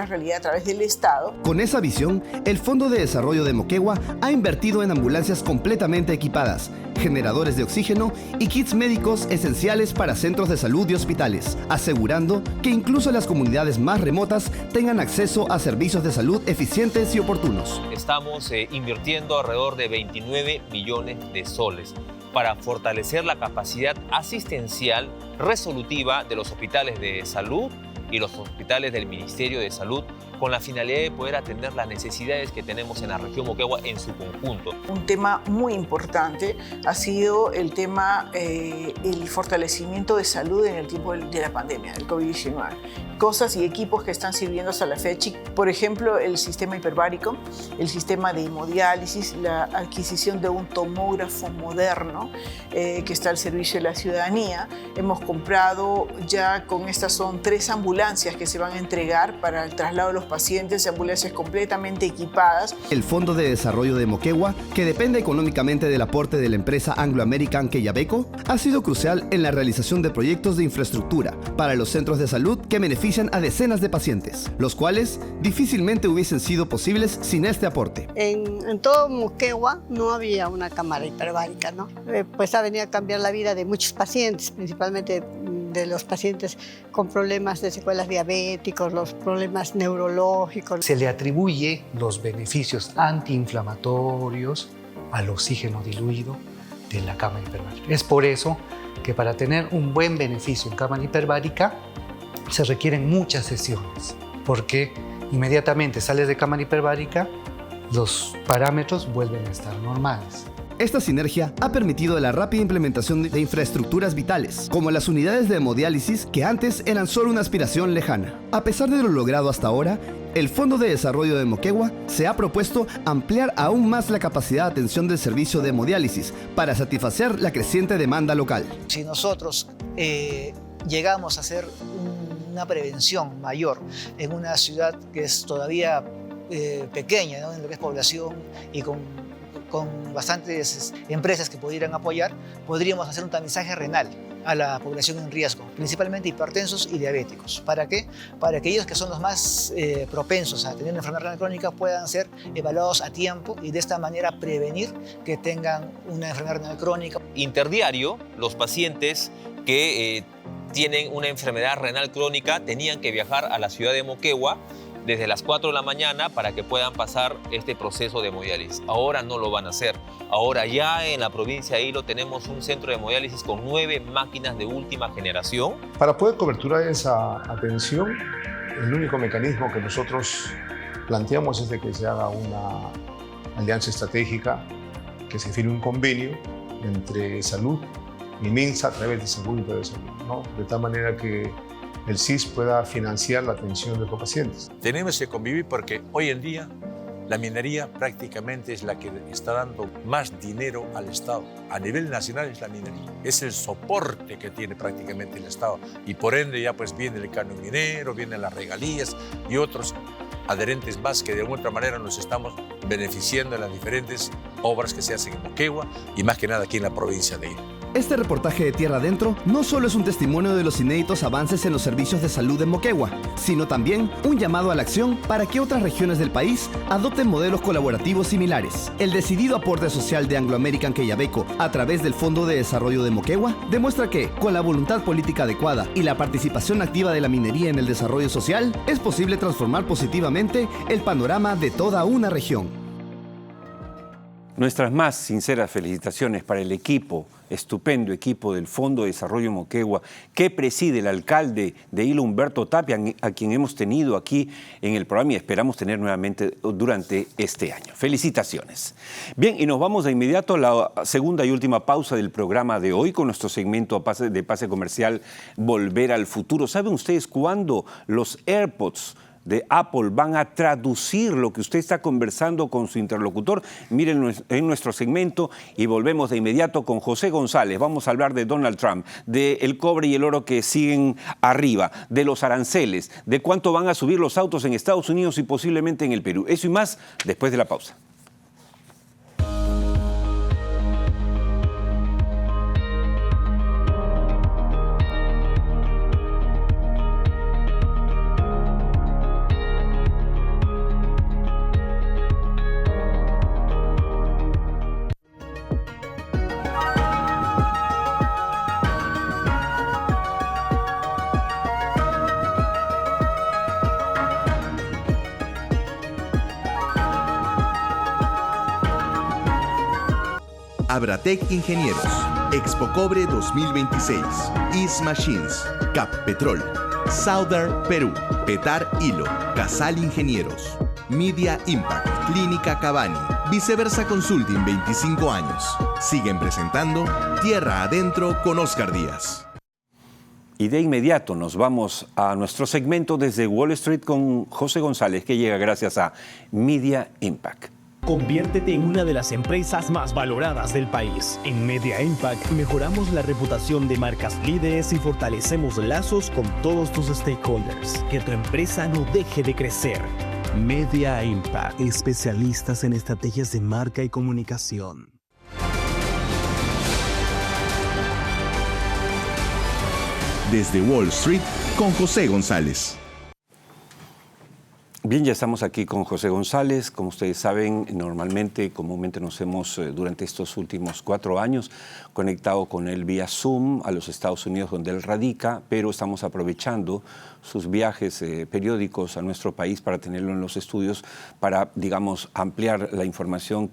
realidad a través del Estado. Con esa visión, el Fondo de Desarrollo de Moquegua ha invertido en ambulancias completamente equipadas, generadores de oxígeno y kits médicos esenciales para centros de salud y hospitales, asegurando que incluso las comunidades más remotas tengan acceso a servicios de salud eficientes y oportunos. Estamos invirtiendo alrededor de 29 millones de soles para fortalecer la capacidad asistencial resolutiva de los hospitales de salud y los hospitales del Ministerio de Salud, con la finalidad de poder atender las necesidades que tenemos en la región Moquegua en su conjunto. Un tema muy importante ha sido el tema el fortalecimiento de salud en el tiempo de la pandemia, del COVID-19. Cosas y equipos que están sirviendo hasta la fecha, por ejemplo, el sistema hiperbárico, el sistema de hemodiálisis, la adquisición de un tomógrafo moderno que está al servicio de la ciudadanía. Hemos comprado ya, con estas son 3 ambulancias que se van a entregar para el traslado de los pacientes, ambulancias completamente equipadas. El Fondo de Desarrollo de Moquegua, que depende económicamente del aporte de la empresa Anglo American Queyabeco, ha sido crucial en la realización de proyectos de infraestructura para los centros de salud que benefician a decenas de pacientes, los cuales difícilmente hubiesen sido posibles sin este aporte. En todo Moquegua no había una cámara hiperbárica, ¿no? Pues ha venido a cambiar la vida de muchos pacientes, principalmente de los pacientes con problemas de secuelas diabéticos, los problemas neurológicos. Se le atribuye los beneficios antiinflamatorios al oxígeno diluido de la cámara hiperbárica. Es por eso que para tener un buen beneficio en cámara hiperbárica se requieren muchas sesiones, porque inmediatamente sales de cámara hiperbárica, los parámetros vuelven a estar normales. Esta sinergia ha permitido la rápida implementación de infraestructuras vitales, como las unidades de hemodiálisis que antes eran solo una aspiración lejana. A pesar de lo logrado hasta ahora, el Fondo de Desarrollo de Moquegua se ha propuesto ampliar aún más la capacidad de atención del servicio de hemodiálisis para satisfacer la creciente demanda local. Si nosotros llegamos a hacer un una prevención mayor en una ciudad que es todavía pequeña, ¿no? En lo que es población y con bastantes empresas que pudieran apoyar, podríamos hacer un tamizaje renal a la población en riesgo, principalmente hipertensos y diabéticos. ¿Para qué? Para que ellos que son los más propensos a tener una enfermedad renal crónica puedan ser evaluados a tiempo y de esta manera prevenir que tengan una enfermedad renal crónica. Interdiario, los pacientes que tienen una enfermedad renal crónica tenían que viajar a la ciudad de Moquegua desde las 4 de la mañana para que puedan pasar este proceso de hemodiálisis. Ahora no lo van a hacer. Ahora ya en la provincia de Hilo tenemos un centro de hemodiálisis con 9 máquinas de última generación. Para poder coberturar esa atención, el único mecanismo que nosotros planteamos es de que se haga una alianza estratégica, que se firme un convenio entre salud y MINSA a través de Seguro de Salud, ¿no? De tal manera que el SIS pueda financiar la atención de los pacientes. Tenemos que convivir porque hoy en día la minería prácticamente es la que está dando más dinero al Estado. A nivel nacional es la minería. Es el soporte que tiene prácticamente el Estado. Y por ende ya pues viene el canon minero, vienen las regalías y otros adherentes más que de alguna otra manera nos estamos beneficiando de las diferentes obras que se hacen en Moquegua y más que nada aquí en la provincia de Hilo. Este reportaje de Tierra Adentro no solo es un testimonio de los inéditos avances en los servicios de salud en Moquegua, sino también un llamado a la acción para que otras regiones del país adopten modelos colaborativos similares. El decidido aporte social de Anglo American Quellaveco a través del Fondo de Desarrollo de Moquegua demuestra que, con la voluntad política adecuada y la participación activa de la minería en el desarrollo social, es posible transformar positivamente el panorama de toda una región. Nuestras más sinceras felicitaciones para el estupendo equipo del Fondo de Desarrollo Moquegua, que preside el alcalde de Hilo, Humberto Tapia, a quien hemos tenido aquí en el programa y esperamos tener nuevamente durante este año. Felicitaciones. Bien, y nos vamos de inmediato a la segunda y última pausa del programa de hoy con nuestro segmento de pase comercial Volver al Futuro. ¿Saben ustedes cuándo los AirPods de Apple van a traducir lo que usted está conversando con su interlocutor? Miren en nuestro segmento y volvemos de inmediato con José González. Vamos a hablar de Donald Trump, del cobre y el oro que siguen arriba, de los aranceles, de cuánto van a subir los autos en Estados Unidos y posiblemente en el Perú. Eso y más después de la pausa. Abratec Ingenieros, Expo Cobre 2026, Is Machines, Cap Petrol, Southern Perú, Petar Hilo, Casal Ingenieros, Media Impact, Clínica Cavani, Viceversa Consulting 25 años. Siguen presentando Tierra Adentro con Oscar Díaz. Y de inmediato nos vamos a nuestro segmento desde Wall Street con José González, que llega gracias a Media Impact. Conviértete en una de las empresas más valoradas del país. En Media Impact mejoramos la reputación de marcas líderes y fortalecemos lazos con todos tus stakeholders. Que tu empresa no deje de crecer. Media Impact, especialistas en estrategias de marca y comunicación. Desde Wall Street con José González. Bien, ya estamos aquí con José González. Como ustedes saben, comúnmente nos hemos, durante estos últimos 4 años, conectado con él vía Zoom a los Estados Unidos, donde él radica, pero estamos aprovechando sus viajes periódicos a nuestro país para tenerlo en los estudios, para, digamos, ampliar la información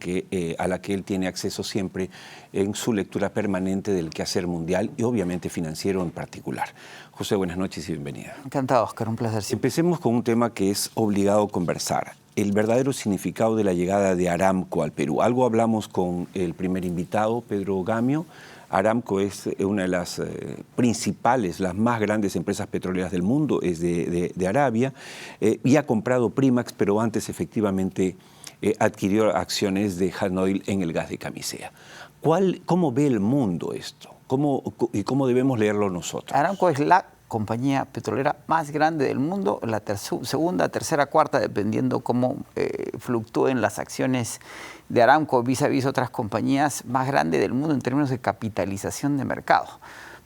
a la que él tiene acceso siempre en su lectura permanente del quehacer mundial y obviamente financiero en particular. José, buenas noches y bienvenida. Encantado, Oscar, un placer. Empecemos con un tema que es obligado conversar, el verdadero significado de la llegada de Aramco al Perú. Algo hablamos con el primer invitado, Pedro Gamio. Aramco es una de las principales, las más grandes empresas petroleras del mundo, es de Arabia, y ha comprado Primax, pero antes efectivamente adquirió acciones de Hanoil en el gas de Camisea. ¿Cómo ve el mundo esto? ¿Cómo debemos leerlo nosotros? Aramco es la compañía petrolera más grande del mundo, la segunda, tercera, cuarta, dependiendo cómo fluctúen las acciones de Aramco vis a vis otras compañías, más grande del mundo en términos de capitalización de mercado.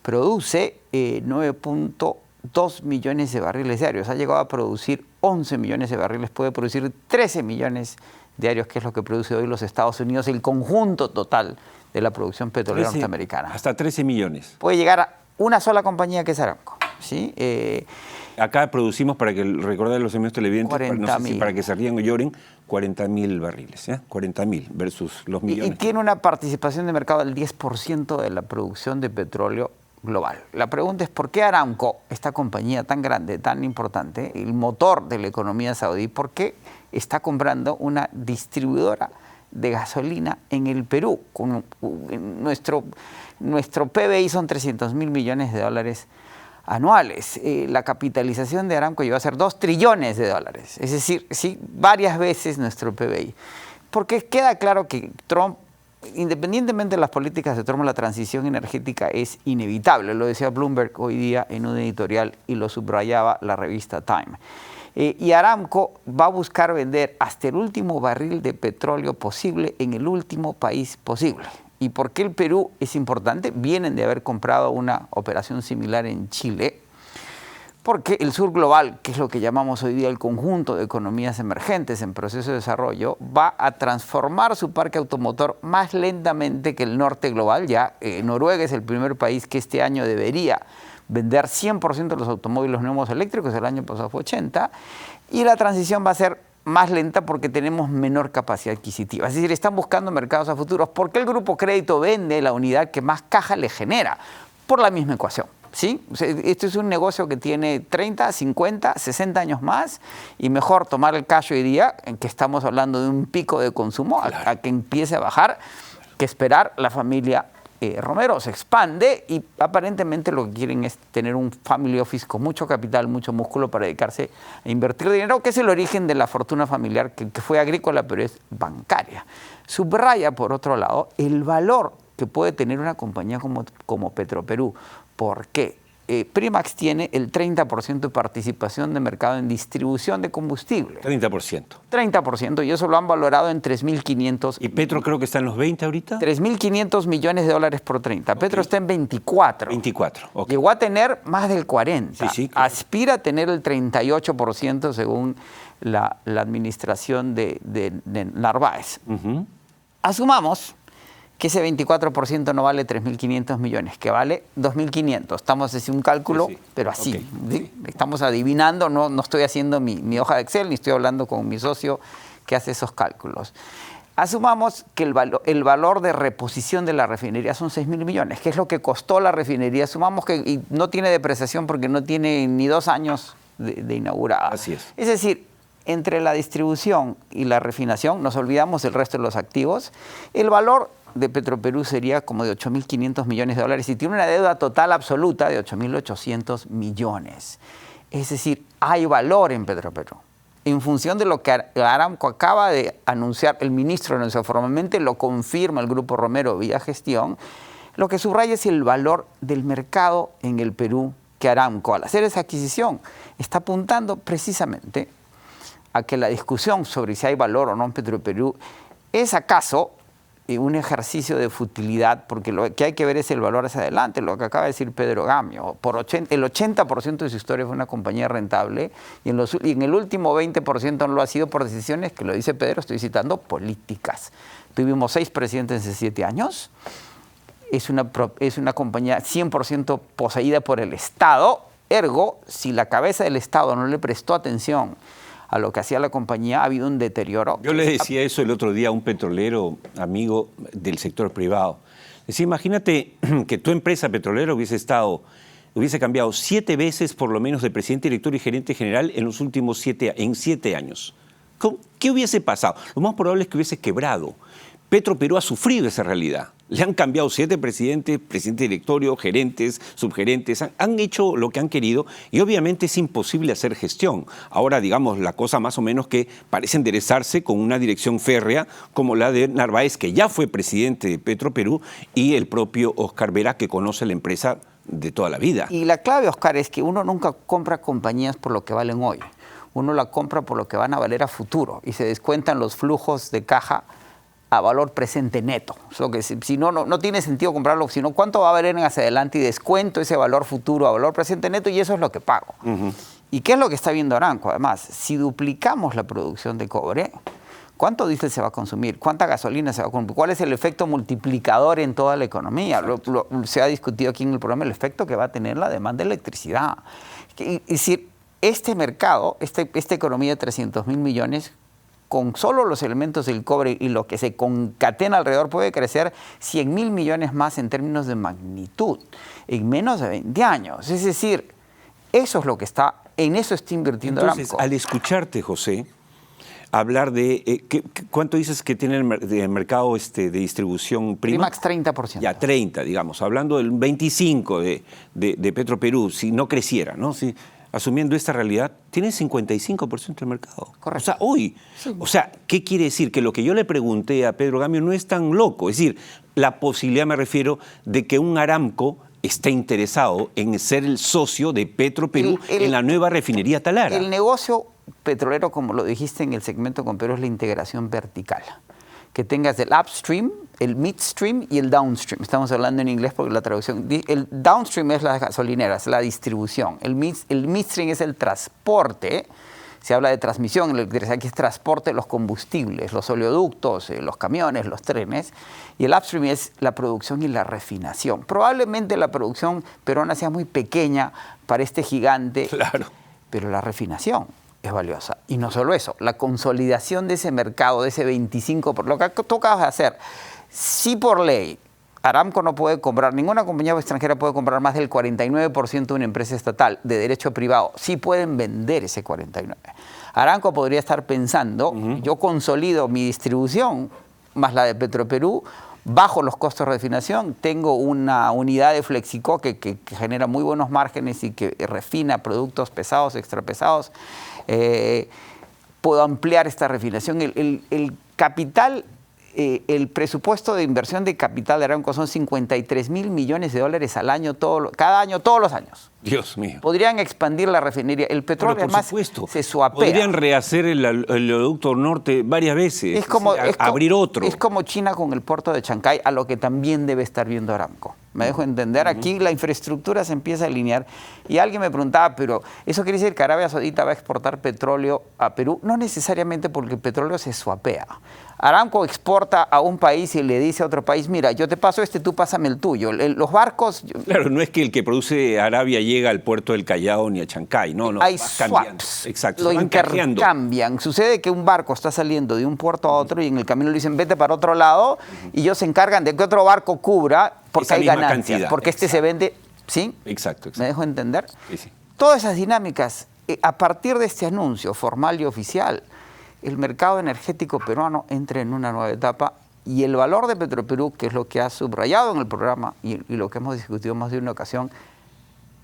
Produce 9.2 millones de barriles diarios. Ha llegado a producir 11 millones de barriles, puede producir 13 millones diarios, que es lo que produce hoy los Estados Unidos, el conjunto total de la producción petrolera norteamericana. Hasta 13 millones. Puede llegar a una sola compañía, que es Aramco, ¿sí? Acá producimos, para que recordar a los amigos televidentes, no sé si para que se rían o lloren, 40.000 barriles, 40.000 versus los millones. Y tiene una participación de mercado del 10% de la producción de petróleo global. La pregunta es, ¿por qué Aramco, esta compañía tan grande, tan importante, el motor de la economía saudí, por qué está comprando una distribuidora de gasolina en el Perú? Nuestro PBI son 300.000 millones de dólares anuales. La capitalización de Aramco llegó a ser 2 trillones de dólares. Es decir, sí, varias veces nuestro PBI. Porque queda claro que Trump, independientemente de las políticas de Trump, la transición energética es inevitable. Lo decía Bloomberg hoy día en un editorial y lo subrayaba la revista Time. Y Aramco va a buscar vender hasta el último barril de petróleo posible en el último país posible. ¿Y por qué el Perú es importante? Vienen de haber comprado una operación similar en Chile, porque el sur global, que es lo que llamamos hoy día el conjunto de economías emergentes en proceso de desarrollo, va a transformar su parque automotor más lentamente que el norte global. Ya Noruega es el primer país que este año debería vender 100% de los automóviles nuevos eléctricos, el año pasado fue 80%, y la transición va a ser más lenta porque tenemos menor capacidad adquisitiva. Es decir, están buscando mercados a futuros. ¿Por qué el Grupo Crédito vende la unidad que más caja le genera? Por la misma ecuación, ¿sí? O sea, esto es un negocio que tiene 30, 50, 60 años más, y mejor tomar el cash hoy día, en que estamos hablando de un pico de consumo, a que empiece a bajar, que esperar. La familia Romero se expande y aparentemente lo que quieren es tener un family office con mucho capital, mucho músculo para dedicarse a invertir dinero, que es el origen de la fortuna familiar, que fue agrícola pero es bancaria. Subraya, por otro lado, el valor que puede tener una compañía como Petroperú. ¿Por qué? Primax tiene el 30% de participación de mercado en distribución de combustible. 30%. 30%, y eso lo han valorado en 3.500. ¿Y Petro creo que está en los 20 ahorita? 3.500 millones de dólares por 30. Okay. Petro está en 24. 24, ok. Llegó a tener más del 40. Sí, sí, claro. Aspira a tener el 38% según la administración de Narváez. Asumamos que ese 24% no vale 3.500 millones, que vale 2.500. Estamos haciendo un cálculo, pero así. Okay. ¿Sí? Estamos adivinando, no estoy haciendo mi hoja de Excel, ni estoy hablando con mi socio que hace esos cálculos. Asumamos que el valor de reposición de la refinería son 6.000 millones, que es lo que costó la refinería. Asumamos que no tiene depreciación porque no tiene ni 2 años de inaugurada. Así es. Es decir, entre la distribución y la refinación, nos olvidamos del resto de los activos, el valor de Petroperú sería como de 8.500 millones de dólares y tiene una deuda total absoluta de 8.800 millones. Es decir, hay valor en Petroperú. En función de lo que Aramco acaba de anunciar, el ministro anunció formalmente, lo confirma el Grupo Romero vía gestión, lo que subraya es el valor del mercado en el Perú, que Aramco, al hacer esa adquisición, está apuntando precisamente a que la discusión sobre si hay valor o no en Petroperú es acaso un ejercicio de futilidad, porque lo que hay que ver es el valor hacia adelante, lo que acaba de decir Pedro Gamio. El 80% de su historia fue una compañía rentable y en el último 20% no lo ha sido por decisiones, que lo dice Pedro, estoy citando, políticas. Tuvimos 6 presidentes en 7 años, es una compañía 100% poseída por el Estado, ergo, si la cabeza del Estado no le prestó atención a lo que hacía la compañía, ha habido un deterioro. Yo le decía eso el otro día a un petrolero amigo del sector privado. Decía, imagínate que tu empresa petrolera hubiese cambiado 7 veces por lo menos de presidente, director y gerente general en los últimos 7 años. ¿Qué hubiese pasado? Lo más probable es que hubiese quebrado. Petroperú ha sufrido esa realidad. Le han cambiado 7 presidentes, presidente directorio, gerentes, subgerentes, han hecho lo que han querido y obviamente es imposible hacer gestión. Ahora, digamos, la cosa más o menos que parece enderezarse con una dirección férrea como la de Narváez, que ya fue presidente de Petroperú, y el propio Oscar Vera, que conoce la empresa de toda la vida. Y la clave, Oscar, es que uno nunca compra compañías por lo que valen hoy. Uno la compra por lo que van a valer a futuro y se descuentan los flujos de caja a valor presente neto. So que si no tiene sentido comprarlo, sino cuánto va a valer hacia adelante y descuento ese valor futuro a valor presente neto y eso es lo que pago. ¿Y qué es lo que está viendo Aramco? Además, si duplicamos la producción de cobre, ¿cuánto diésel se va a consumir? ¿Cuánta gasolina se va a consumir? ¿Cuál es el efecto multiplicador en toda la economía? Se ha discutido aquí en el programa el efecto que va a tener la demanda de electricidad. Es decir, este mercado, esta economía de 300.000 millones, con solo los elementos del cobre y lo que se concatena alrededor, puede crecer 100.000 millones más en términos de magnitud en menos de 20 años. Es decir, eso es lo que en eso está invirtiendo Entonces, Aramco. Al escucharte, José, hablar de... ¿cuánto dices que tiene el mercado de distribución prima? Primax 30%. Ya, 30, digamos. Hablando del 25 de Petroperú, si no creciera, ¿no? Si, asumiendo esta realidad, tiene 55% del mercado. Correcto. O sea, hoy. Sí. O sea, ¿qué quiere decir? Que lo que yo le pregunté a Pedro Gamio no es tan loco. Es decir, la posibilidad, me refiero, de que un Aramco está interesado en ser el socio de Petroperú en la nueva refinería Talara. El negocio petrolero, como lo dijiste en el segmento con Perú, es la integración vertical. Que tengas el upstream, el midstream y el downstream. Estamos hablando en inglés porque la traducción... El downstream es la gasolinera, es la distribución. El midstream es el transporte. Se habla de transmisión, aquí es transporte de los combustibles, los oleoductos, los camiones, los trenes. Y el upstream es la producción y la refinación. Probablemente la producción peruana sea muy pequeña para este gigante, claro, pero la refinación es valiosa. Y no solo eso, la consolidación de ese mercado, de ese 25%, por lo que tú acabas de hacer, si por ley Aramco no puede comprar, ninguna compañía extranjera puede comprar más del 49% de una empresa estatal de derecho privado, sí pueden vender ese 49%. Aramco podría estar pensando, yo consolido mi distribución, más la de Petroperú, bajo los costos de refinación, tengo una unidad de Flexico que genera muy buenos márgenes y que refina productos pesados, extrapesados. Puedo ampliar esta refinación. El capital, el presupuesto de inversión de capital de Aramco son 53.000 millones de dólares al año, cada año, todos los años. Dios mío. Podrían expandir la refinería. El petróleo, además, se suapea. Podrían rehacer el oleoducto norte varias veces. Abrir otro. Es como China con el puerto de Chancay, a lo que también debe estar viendo Aramco. ¿Me dejo entender? Aquí la infraestructura se empieza a alinear. Y alguien me preguntaba, pero ¿eso quiere decir que Arabia Saudita va a exportar petróleo a Perú? No necesariamente, porque el petróleo se suapea. Aramco exporta a un país y le dice a otro país, mira, yo te paso tú pásame el tuyo. Los barcos... Claro, no es que el que produce Arabia llega al puerto del Callao ni a Chancay, no. Hay swaps, exacto, lo intercambian. Sucede que un barco está saliendo de un puerto a otro y en el camino le dicen, vete para otro lado, y ellos se encargan de que otro barco cubra, porque hay ganancias, porque se vende... ¿Sí? Exacto. ¿Me dejo entender? Sí. Todas esas dinámicas, a partir de este anuncio formal y oficial, el mercado energético peruano entra en una nueva etapa y el valor de Petroperú, que es lo que ha subrayado en el programa y lo que hemos discutido más de una ocasión,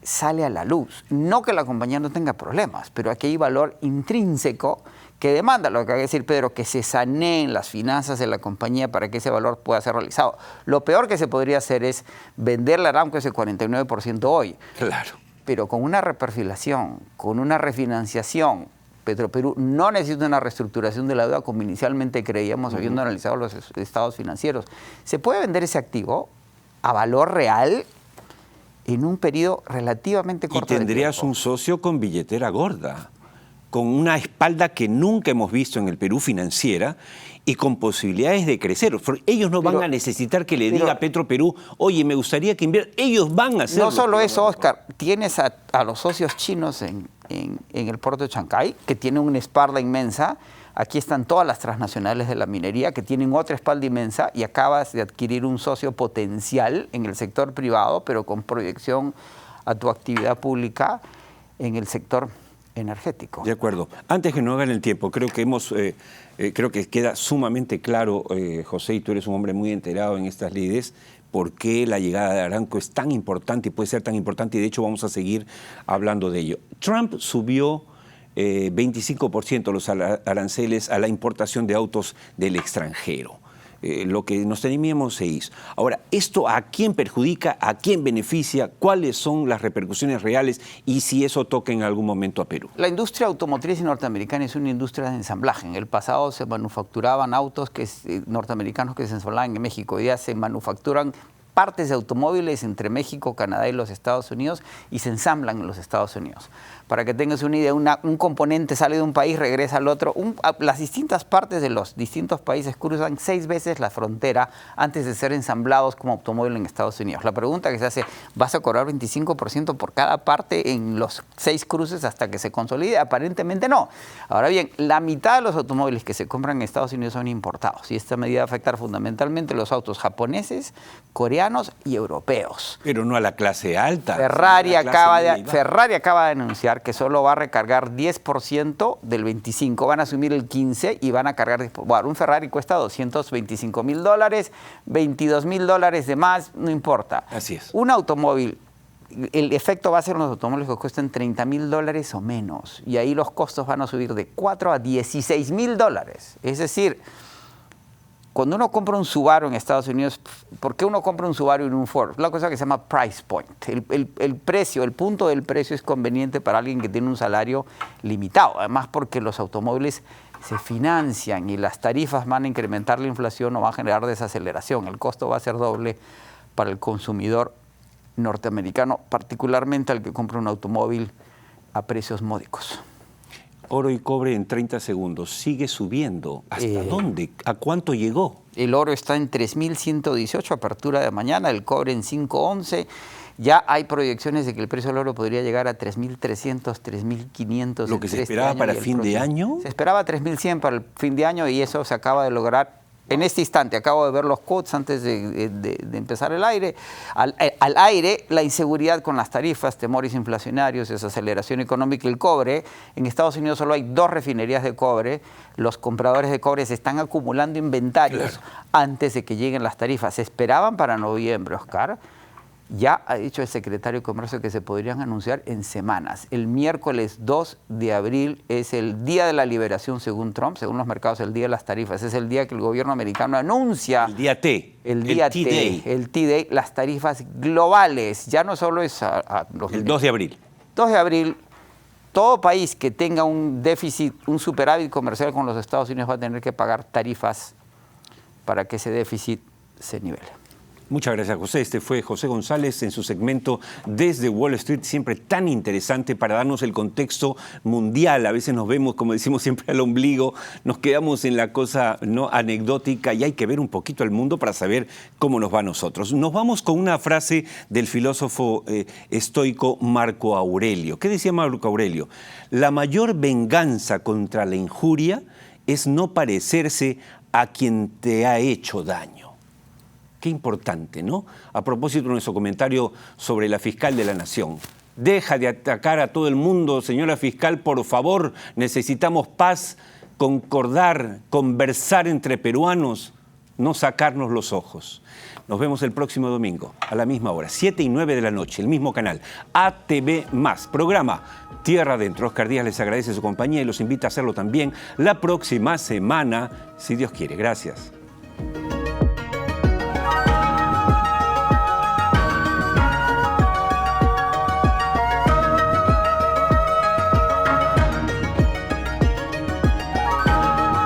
sale a la luz. No que la compañía no tenga problemas, pero aquí hay valor intrínseco que demanda, lo que va a decir Pedro, que se saneen las finanzas de la compañía para que ese valor pueda ser realizado. Lo peor que se podría hacer es venderle a Aramco ese 49% hoy. Claro. Pero con una reperfilación, con una refinanciación, Petroperú no necesita una reestructuración de la deuda como inicialmente creíamos, habiendo analizado los estados financieros. Se puede vender ese activo a valor real en un periodo relativamente corto. Y tendrías un socio con billetera gorda, con una espalda que nunca hemos visto en el Perú financiera y con posibilidades de crecer. Ellos no van a necesitar que le diga a Petroperú, oye, me gustaría que invierta. Ellos van a hacerlo. No solo eso, Oscar, tienes a los socios chinos en el puerto de Chancay, que tienen una espalda inmensa. Aquí están todas las transnacionales de la minería, que tienen otra espalda inmensa, y acabas de adquirir un socio potencial en el sector privado, pero con proyección a tu actividad pública en el sector energético. De acuerdo. Antes que no hagan el tiempo, creo que queda sumamente claro, José, y tú eres un hombre muy enterado en estas lides, por qué la llegada de Aramco es tan importante y puede ser tan importante, y de hecho vamos a seguir hablando de ello. Trump subió 25% los aranceles a la importación de autos del extranjero. Lo que nos temíamos se hizo. Ahora, ¿esto a quién perjudica, a quién beneficia? ¿Cuáles son las repercusiones reales y si eso toca en algún momento a Perú? La industria automotriz norteamericana es una industria de ensamblaje. En el pasado se manufacturaban autos norteamericanos que se ensamblaban en México. Hoy día se manufacturan partes de automóviles entre México, Canadá y los Estados Unidos y se ensamblan en los Estados Unidos. Para que tengas una idea, un componente sale de un país, regresa al otro. Las distintas partes de los distintos países cruzan 6 veces la frontera antes de ser ensamblados como automóvil en Estados Unidos. La pregunta que se hace, ¿vas a cobrar 25% por cada parte en los 6 cruces hasta que se consolide? Aparentemente no. Ahora bien, la mitad de los automóviles que se compran en Estados Unidos son importados y esta medida va a afectar fundamentalmente los autos japoneses, coreanos y europeos. Pero no a la clase alta. Ferrari acaba de anunciar que solo va a recargar 10% del 25%, van a asumir el 15% y van a cargar. Bueno, un Ferrari cuesta $225,000, $22,000 de más, no importa. Así es. Un automóvil, el efecto va a ser unos automóviles que cuesten $30,000 o menos, y ahí los costos van a subir de $4,000 a $16,000. Es decir, cuando uno compra un Subaru en Estados Unidos, ¿por qué uno compra un Subaru y un Ford? Es una cosa que se llama price point. El precio, el punto del precio es conveniente para alguien que tiene un salario limitado. Además, porque los automóviles se financian y las tarifas van a incrementar la inflación o van a generar desaceleración. El costo va a ser doble para el consumidor norteamericano, particularmente al que compra un automóvil a precios módicos. Oro y cobre en 30 segundos. ¿Sigue subiendo? ¿Hasta dónde? ¿A cuánto llegó? El oro está en 3.118, apertura de mañana, el cobre en 5.11. Ya hay proyecciones de que el precio del oro podría llegar a 3.300, 3.500. ¿Lo que se esperaba para fin de año? Se esperaba 3.100 para el fin de año y eso se acaba de lograr en este instante. Acabo de ver los quotes antes de empezar el aire. Al aire, la inseguridad con las tarifas, temores inflacionarios, desaceleración económica y el cobre. En Estados Unidos solo hay 2 refinerías de cobre. Los compradores de cobre se están acumulando inventarios antes de que lleguen las tarifas. Se esperaban para noviembre, Oscar. Ya ha dicho el secretario de Comercio que se podrían anunciar en semanas. El miércoles 2 de abril es el día de la liberación según Trump, según los mercados, el día de las tarifas. Es el día que el gobierno americano anuncia. El día T. El día T. El T-Day, las tarifas globales. Ya no solo es el 2 de abril. 2 de abril. Todo país que tenga un déficit, un superávit comercial con los Estados Unidos va a tener que pagar tarifas para que ese déficit se nivele. Muchas gracias, José. Este fue José González en su segmento Desde Wall Street, siempre tan interesante para darnos el contexto mundial. A veces nos vemos, como decimos siempre, al ombligo, nos quedamos en la cosa no anecdótica y hay que ver un poquito al mundo para saber cómo nos va a nosotros. Nos vamos con una frase del filósofo estoico Marco Aurelio. ¿Qué decía Marco Aurelio? La mayor venganza contra la injuria es no parecerse a quien te ha hecho daño. Qué importante, ¿no? A propósito de nuestro comentario sobre la fiscal de la Nación. Deja de atacar a todo el mundo, señora fiscal, por favor. Necesitamos paz, concordar, conversar entre peruanos, no sacarnos los ojos. Nos vemos el próximo domingo, a la misma hora, 7 y 9 de la noche, el mismo canal, ATV+, programa Tierra Adentro. Oscar Díaz les agradece su compañía y los invita a hacerlo también la próxima semana, si Dios quiere. Gracias.